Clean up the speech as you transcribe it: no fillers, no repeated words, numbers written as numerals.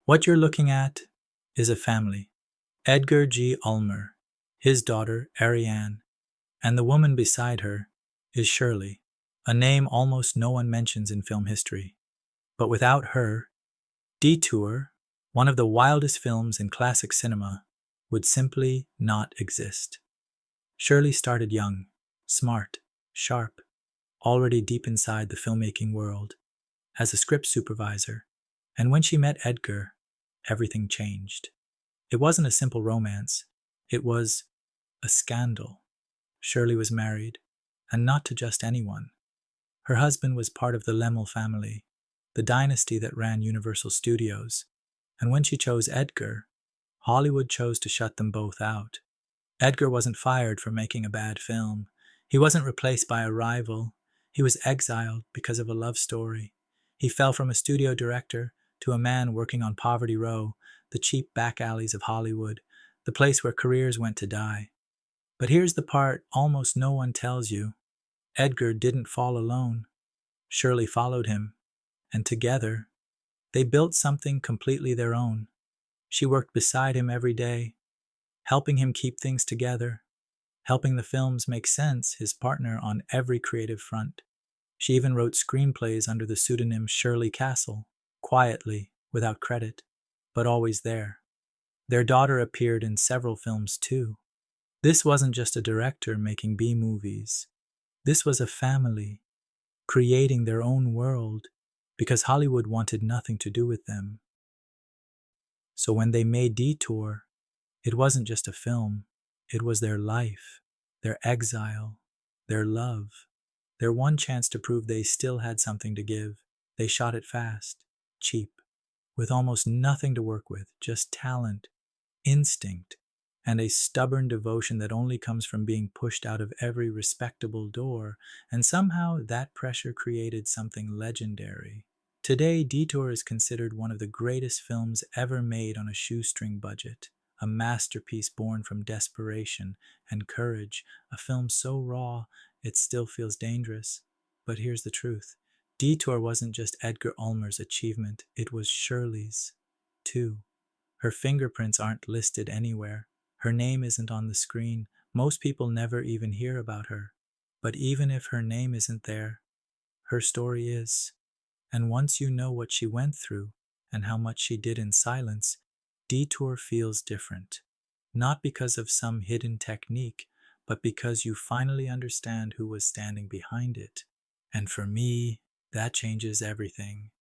What you're looking at is a family. Edgar G. Ulmer, his daughter Ariane, and the woman beside her is Shirley, a name almost no one mentions in film history. But without her, Detour, one of the wildest films in classic cinema, would simply not exist. Shirley started young, smart, sharp, already deep inside the filmmaking world, as a script supervisor, and when she met Edgar, everything changed. It wasn't a simple romance, it was a scandal. Shirley was married, and not to just anyone. Her husband was part of the Lemmel family, the dynasty that ran Universal Studios, and when she chose Edgar, Hollywood chose to shut them both out. Edgar wasn't fired for making a bad film. He wasn't replaced by a rival. He was exiled because of a love story. He fell from a studio director to a man working on Poverty Row, the cheap back alleys of Hollywood, the place where careers went to die. But here's the part almost no one tells you. Edgar didn't fall alone. Shirley followed him, and together, they built something completely their own. She worked beside him every day, helping him keep things together, helping the films make sense, his partner on every creative front. She even wrote screenplays under the pseudonym Shirley Castle, quietly, without credit, but always there. Their daughter appeared in several films too. This wasn't just a director making B-movies. This was a family, creating their own world, because Hollywood wanted nothing to do with them. So when they made Detour, it wasn't just a film, it was their life, their exile, their love, their one chance to prove they still had something to give. They shot it fast, cheap, with almost nothing to work with, just talent, instinct, and a stubborn devotion that only comes from being pushed out of every respectable door, and somehow that pressure created something legendary. Today, Detour is considered one of the greatest films ever made on a shoestring budget, a masterpiece born from desperation and courage, a film so raw it still feels dangerous. But here's the truth. Detour wasn't just Edgar Ulmer's achievement, it was Shirley's, too. Her fingerprints aren't listed anywhere. Her name isn't on the screen. Most people never even hear about her. But even if her name isn't there, her story is. And once you know what she went through and how much she did in silence, Detour feels different. Not because of some hidden technique, but because you finally understand who was standing behind it. And for me, that changes everything.